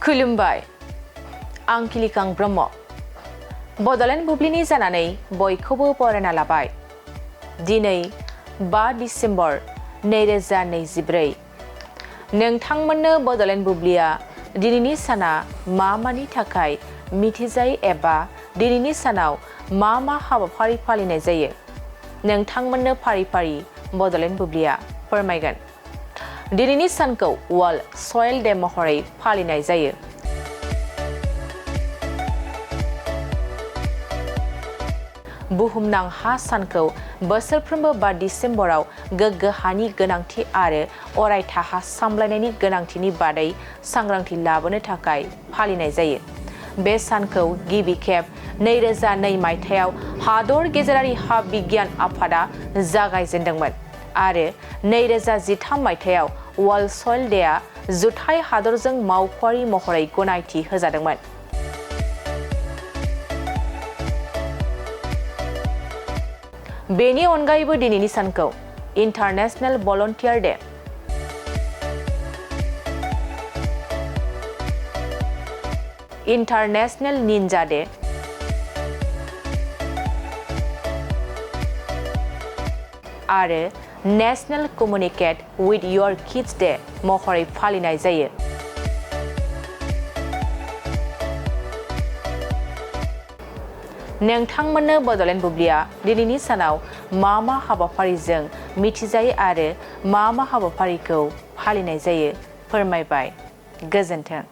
खुलुमबाय आं किलिकां ब्रह्म बड'लेण्ड बुब्लिनि जानानै बयखौबो बरायना लाबाय दिनै 5 डिसेम्बर 2024 नोंथांमोननो बड'लेण्ड बुब्लिया दिनैनि साना मानि थाखाय मिथिजायो एबा दिनैनि सानाव मा हाबाफारि फालिनाय जायो नोंथांमोननो फारि फारि बड'लेण्ड बुब्लिया फोरमायगोन दिनैनि सानखौ वर्ल्ड सयल डे महरै फालिनाय जायो बुहुमनां हा सानखौ बोसोरफ्रोमबो 5 डिसेम्बराव गोग्गो हानि गोनांथि आरो अरायथा हा सामलायनायनि गोनांथिनि बादै सांग्रांथि लाबोनो थाखाय फालिनाय जायो बे सानखौ गिबि खेब 2002 मायथाइयाव हादर गेजेरारि हा बिगियान आफादा जागायजेनदोंमोन आरो 2013 मायथाइयाव वर्ल्ड सयल डेआ जुथाइ हादरजों मावख'आरि महरै गनायथि होजादोंमोन बेनि अनगायैबो दिनैनि सानखौ international volunteer day international ninja day आरो national communicate with your kids day महरै फालिनाय जायो नोंथांमोननो बड'लेण्ड बुब्लिया दिनैनि सानाव मा हाबाफारिजों मिथिजायो आरो मा हाबाफारिखौ फालिनाय जायो फोरमायबाय गोजोन्थों